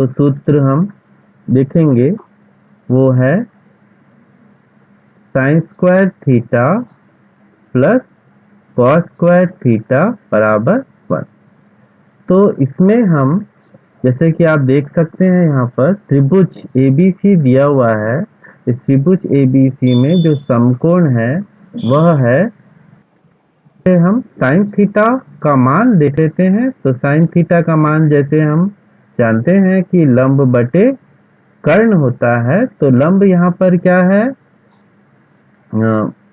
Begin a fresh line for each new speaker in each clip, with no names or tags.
तो सूत्र हम देखेंगे वो है sign square theta plus cos square theta बराबर 1। तो इसमें हम जैसे कि आप देख सकते हैं यहाँ पर त्रिभुज ABC दिया हुआ है। इस त्रिभुज ABC में जो समकोण है वह है, हम साइन थीटा का मान देख लेते हैं। तो साइन थीटा का मान जैसे हम जानते हैं कि लंब बटे कर्ण होता है, तो लंब यहाँ पर क्या है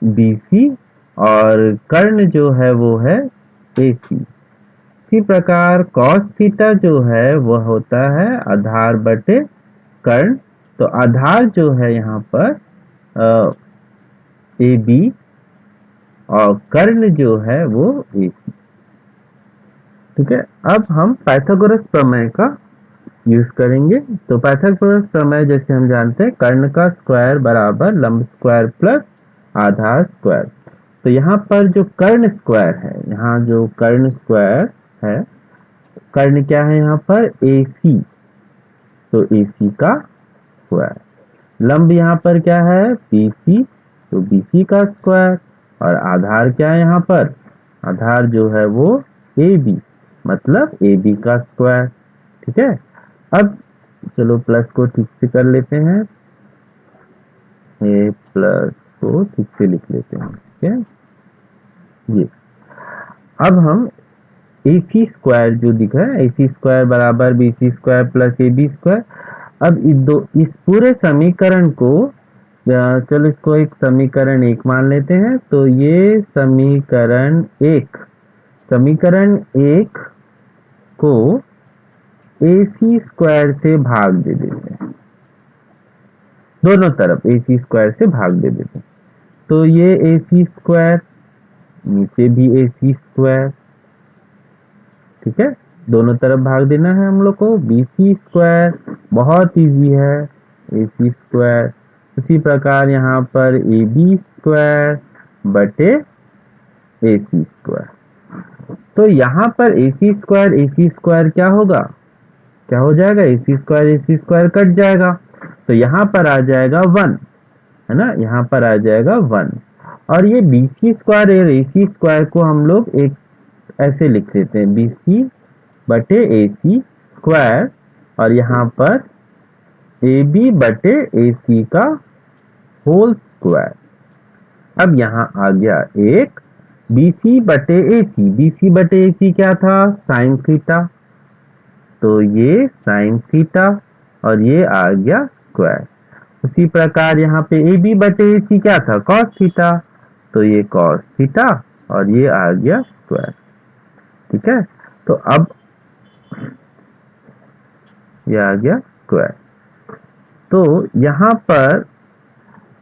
BC और कर्ण जो है वो है AC। इसी प्रकार cos थीटा जो है वह होता है आधार बटे कर्ण। तो आधार जो है यहाँ पर AB और कर्ण जो है वो AC। ठीक है, अब हम पाइथागोरस प्रमेय का यूज करेंगे। तो पाइथागोरस प्रमेय जैसे हम जानते हैं कर्ण का स्क्वायर बराबर लंब स्क्वायर प्लस आधार स्क्वायर। तो यहाँ पर जो कर्ण स्क्वायर है, यहाँ जो कर्ण स्क्वायर है, कर्ण क्या है यहाँ पर AC, तो AC का स्क्वायर। लंब यहाँ पर क्या है BC, तो BC का स्क्वायर। और आधार क्या है यहाँ पर, आधार जो है वो AB, मतलब AB का स्क्वायर। ठीक है, अब चलो प्लस को ठीक से कर लेते हैं, ये प्लस को ठीक से लिख लेते हैं। ठीक है, ये अब हम AC स्क्वायर जो दिखा है, AC स्क्वायर बराबर BC square plus AB square. अब इस पूरे समीकरण को चलो इसको एक समीकरण 1 मान लेते हैं। तो ये समीकरण 1 को AC स्क्वायर से भाग दे देते हैं, दोनों तरफ AC स्क्वायर से भाग दे देते हैं। तो ये AC स्क्वायर, नीचे भी AC स्क्वायर। ठीक है, दोनों तरफ भाग देना है हम लोग को। BC स्क्वायर बहुत इजी है, AC स्क्वायर। उसी प्रकार यहाँ पर AB स्क्वायर बटे AC स्क्वायर। तो यहाँ पर AC स्क्वायर क्या होगा, क्या हो जाएगा, AC स्क्वायर कट जाएगा। तो यहाँ पर आ जाएगा 1, है ना, यहाँ पर आ जाएगा 1। और ये BC स्क्वायर और AC स्क्वायर को हम लोग एक ऐसे लिख लेते हैं, BC बटे AC स्क्वायर, और यहाँ पर AB बटे AC का होल स्क्वायर। अब यहाँ आ गया एक BC बटे AC क्या था, साइन थीटा। तो ये साइन थीटा और ये आ गया स्क्वायर। उसी प्रकार यहाँ पे AB बटे AC क्या था, कॉस थीटा। तो ये कॉस थीटा और ये आ गया स्क्वायर। ठीक है, तो अब ये आ गया स्क्वायर। तो यहाँ पर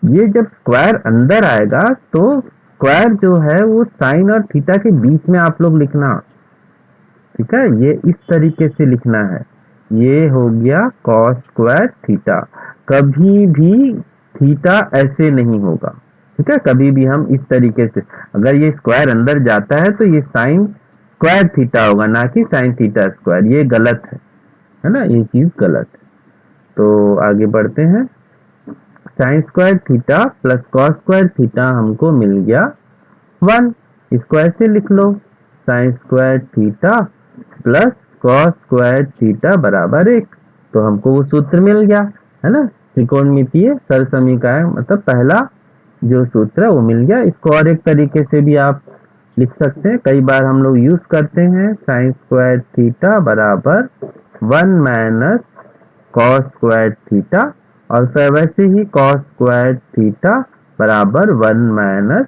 ये जब स्क्वायर अंदर आएगा तो स्क्वायर जो है वो साइन और थीटा के बीच में आप लोग लिखना। ठीक है, ये इस तरीके से लिखना है, ये हो गया कॉस स्क्वायर थीटा। कभी भी थीटा ऐसे नहीं होगा। ठीक है, कभी भी हम इस तरीके से, अगर ये स्क्वायर अंदर जाता है तो ये साइन स्क्वायर थीटा होगा, ना कि साइन थीटा स्क्वायर। ये गलत है ना, ये चीज गलत है। तो आगे बढ़ते हैं। Sine square theta plus cos square theta हमको मिल गया 1। इसको ऐसे लिख लो, sine square theta plus cos square theta बराबर 1। तो हमको वो सूत्र मिल गया, है ना, त्रिकोणमितीय सरल समीकरण, मतलब पहला जो सूत्र है वो मिल गया। इसको और एक तरीके से भी आप लिख सकते हैं, कई बार हम लोग यूज करते हैं, साइन स्क्वायर थीटा बराबर 1 माइनस कॉस स्क्वायर थीटा, और फिर वैसे ही कॉस स्क्वायर थीटा बराबर 1 माइनस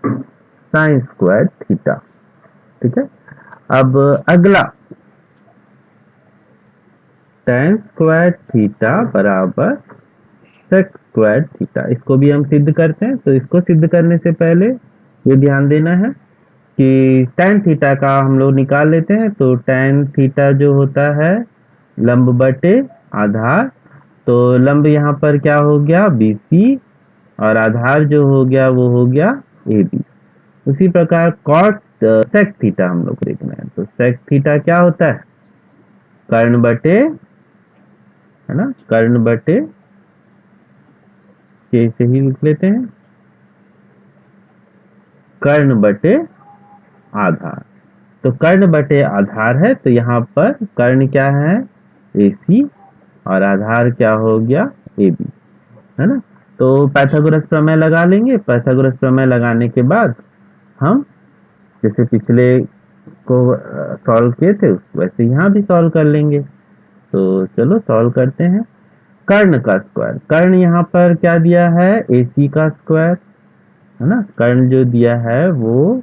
साइन स्क्वायर थीटा। ठीक है, अब अगला tan स्क्वायर थीटा बराबर sec स्क्वायर थीटा, इसको भी हम सिद्ध करते हैं। तो इसको सिद्ध करने से पहले ये ध्यान देना है कि tan थीटा का हम लोग निकाल लेते हैं। तो tan थीटा जो होता है लंब बटे आधार, तो लंब यहाँ पर क्या हो गया BC, और आधार जो हो गया वो हो गया AB। उसी प्रकार cos sec थीटा हम लोग देखना है। तो sec थीटा क्या होता है, कर्ण बटे है ना, कर्ण बटे के से ही लिख लेते हैं, कर्ण बटे आधार। तो कर्ण बटे आधार है, तो यहाँ पर कर्ण क्या है, AC, और आधार क्या हो गया, AB, है ना। तो पाइथागोरस प्रमेय लगा लेंगे। पाइथागोरस प्रमेय लगाने के बाद हम जैसे पिछले को सॉल्व किए थे वैसे यहाँ भी सॉल्व कर लेंगे। तो चलो सॉल्व करते हैं। कर्ण का स्क्वायर, कर्ण यहाँ पर क्या दिया है, AC का स्क्वायर, है ना। कर्ण जो दिया है वो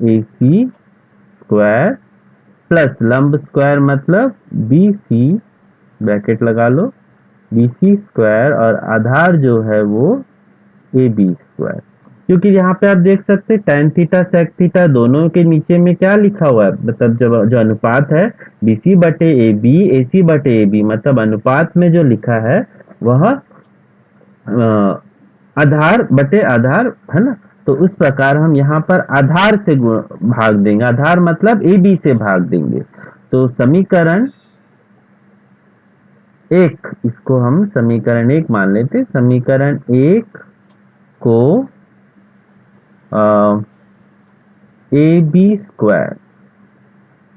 AC स्क्वायर प्लस लंब स्क्वायर मतलब BC, ब्रैकेट लगा लो, BC स्क्वायर, और आधार जो है वो AB स्क्वायर। क्योंकि यहाँ पे आप देख सकते हैं tan थीटा sec थीटा दोनों के नीचे में क्या लिखा हुआ है, मतलब जब जो अनुपात है BC बटे AB, AC बटे AB, मतलब अनुपात में जो लिखा है वह आधार बटे आधार, है ना। तो उस प्रकार हम यहाँ पर आधार से भाग देंगे, आधार मतलब AB से भाग देंगे। तो समीकरण एक, इसको हम समीकरण एक मान लेते। समीकरण एक को AB स्क्वायर,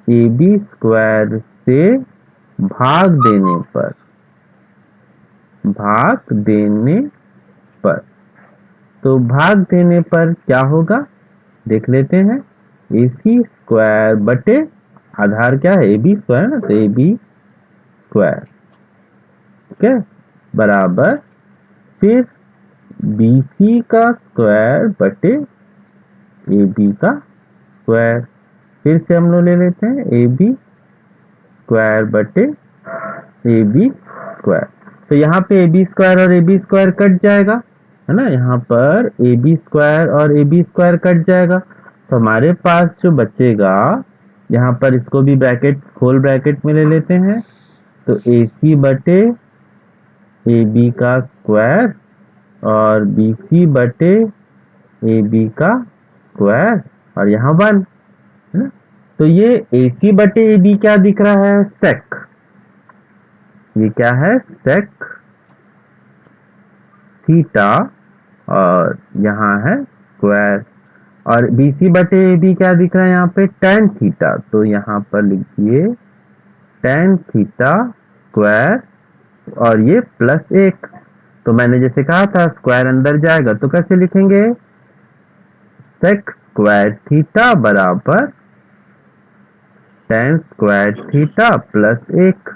AB स्क्वायर से भाग देने पर, भाग देने पर, तो भाग देने पर क्या होगा देख लेते हैं। AC स्क्वायर बटे आधार क्या है, AB स्क्वायर ना, तो AB स्क्वायर, ठीक है, बराबर फिर BC का स्क्वायर बटे AB का स्क्वायर। फिर से हम लोग ले लेते हैं AB स्क्वायर बटे AB स्क्वायर। तो यहाँ पे AB स्क्वायर और AB स्क्वायर कट जाएगा, है ना। यहाँ पर AB स्क्वायर और AB स्क्वायर कट जाएगा, तो हमारे पास जो बचेगा, यहाँ पर इसको भी ब्रैकेट होल ब्रैकेट में ले लेते हैं। तो AC बटे AB का स्क्वायर और BC बटे AB का स्क्वायर, और यहाँ 1, है ना। तो ये AC बटे AB क्या दिख रहा है, सेक, ये क्या है, सेक थीटा, और यहाँ है स्क्वायर, और BC बटे AB क्या दिख रहा है यहाँ पे, tan थीटा। तो यहाँ पर लिखिए tan थीटा स्क्वायर, और ये प्लस 1। तो मैंने जैसे कहा था स्क्वायर अंदर जाएगा, तो कैसे लिखेंगे, सेक स्क्वायर थीटा बराबर tan स्क्वायर थीटा प्लस 1।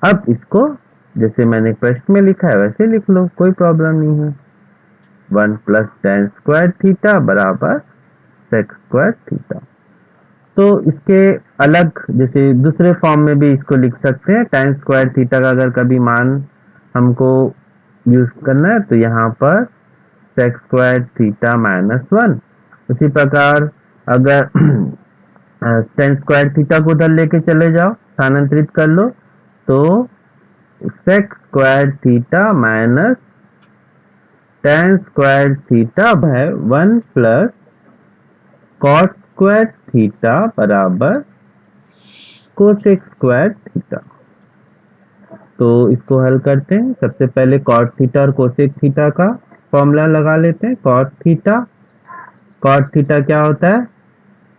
अब इसको जैसे मैंने प्रश्न में लिखा है वैसे लिख लो, कोई प्रॉब्लम नहीं है। 1 प्लस tan स्क्वायर थीटा बराबर सेक स्क्वायर थीटा। तो इसके अलग जैसे दूसरे फॉर्म में भी इसको लिख सकते हैं। tan स्क्वायर थीटा का अगर कभी मान हमको यूज करना है तो यहाँ पर सेक स्क्वायर थीटा -1। उसी प्रकार अगर tan स्क्वायर थीटा को उधर लेके चले जाओ, स्थानांतरित कर लो, तो sec square theta minus tan square theta है 1 प्लस कॉट स्क्वायर थीटा बराबर कोसेक स्क्वायर थीटा। तो इसको हल करते हैं। सबसे पहले कॉट थीटा और कोसेक थीटा का फॉर्मूला लगा लेते हैं। कॉट थीटा क्या होता है,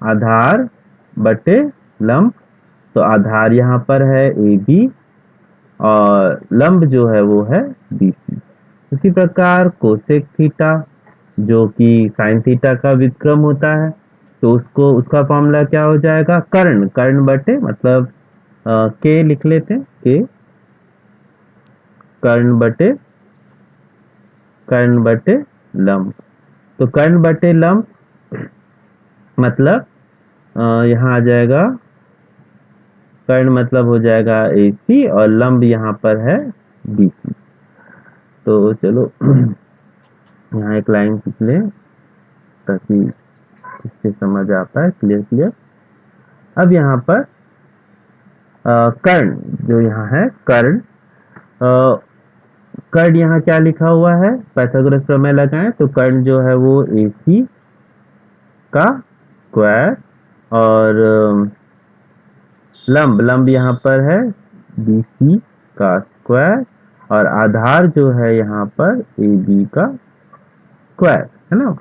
आधार बटे लंब। तो आधार यहाँ पर है AB और लंब जो है वो है BC। उसी प्रकार कोसेक थीटा जो कि साइन थीटा का व्युत्क्रम होता है, तो उसको उसका फॉर्मूला क्या हो जाएगा, कर्ण, कर्ण बटे मतलब के लिख लेते हैं, के कर्ण बटे लंब। तो कर्ण बटे लंब मतलब यहाँ आ जाएगा, कर्ण मतलब हो जाएगा AC और लंब यहाँ पर है BC। तो चलो यहाँ एक लाइन खींच लें ताकि इससे समझ आ पाए क्लियर। अब यहाँ पर कर्ण जो यहाँ है, कर्ण यहाँ क्या लिखा हुआ है, पाइथागोरस प्रमेय लगाएं तो कर्ण जो है वो AC का स्क्वायर और लंब यहाँ पर है BC का स्क्वायर और आधार जो है यहाँ पर ए बी का स्क्वायर, है ना।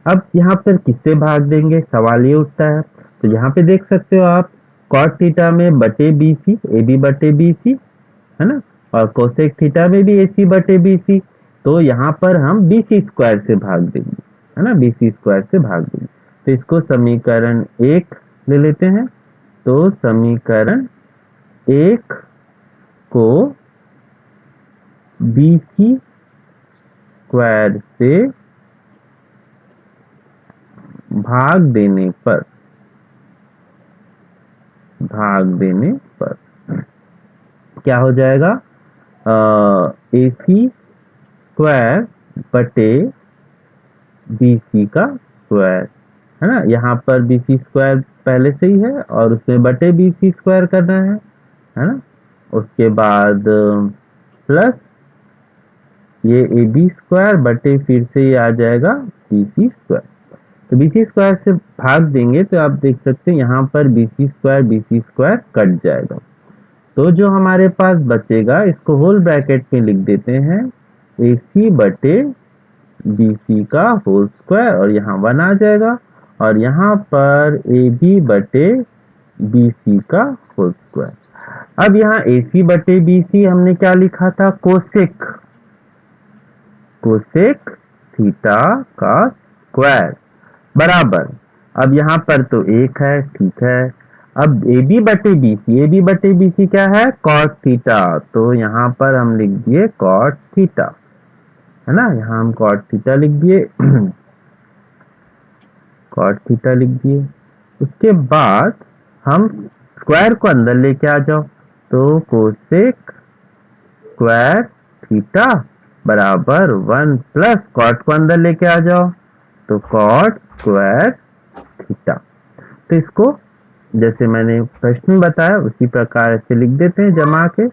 अब यहाँ पर किससे भाग देंगे, सवाल ये उठता है। तो यहाँ पे देख सकते हो आप cot थीटा में बटे बी सी, ए बी बटे बी सी, है ना, और कोसेक थीटा में भी ए सी बटे बी सी। तो यहाँ पर हम बी सी स्क्वायर से भाग देंगे, है ना, बी सी स्क्वायर से भाग देंगे। तो इसको समीकरण 1 ले लेते हैं। तो समीकरण 1 को बी सी स्क्वायर से भाग देने पर क्या हो जाएगा, ए सी स्क्वायर बटे बी सी का स्क्वायर, है ना। यहाँ पर बी सी स्क्वायर पहले से ही है और उसमें बटे बी सी स्क्वायर करना है ना। उसके बाद प्लस ये ए बी स्क्वायर बटे फिर से ये आ जाएगा बी सी स्क्वायर। तो बी सी स्क्वायर से भाग देंगे तो आप देख सकते हैं यहाँ पर बी सी स्क्वायर कट जाएगा। तो जो हमारे पास बचेगा इसको होल ब्रैकेट में लिख देते हैं, ए सी बटे बी सी का होल स्क्वायर, और यहाँ 1 आ जाएगा, और यहाँ पर ए बी बटे बी सी का होल स्क्वायर। अब यहाँ ए सी बटे बी सी हमने क्या लिखा था, कोसेक थीटा का स्क्वायर बराबर, अब यहाँ पर तो 1 है, ठीक है। अब ए बी बटे बी सी क्या है, कॉस थीटा, तो यहाँ पर हम लिख दिए कॉट थीटा, है ना, यहाँ हम कॉट थीटा लिख दिए कॉट थीटा लिख दिए। उसके बाद हम स्क्वायर को अंदर लेके आ जाओ, तो कोसेक स्क्वायर थीटा बराबर 1 प्लस कॉट को अंदर लेके आ जाओ, तो कॉट स्क्वायर थीटा। तो इसको जैसे मैंने प्रश्न में बताया उसी प्रकार से लिख देते हैं जमा के,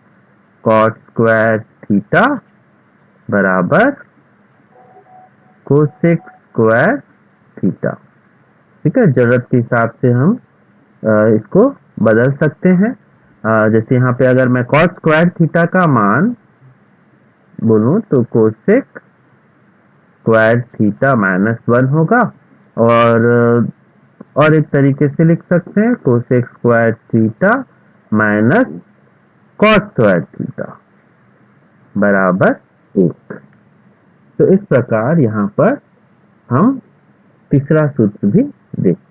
कॉट स्क्वायर थीटा बराबर कोसेक स्क्वायर थीटा। ठीक है, जरूरत के हिसाब से हम इसको बदल सकते हैं। जैसे यहाँ पे अगर मैं कॉट स्क्वायर थीटा का मान बोलूं तो कोसेक स्क्वायर थीटा -1 होगा, और एक तरीके से लिख सकते हैं cosec square theta minus cot square theta बराबर 1। तो इस प्रकार यहाँ पर हम तीसरा सूत्र भी देखते हैं।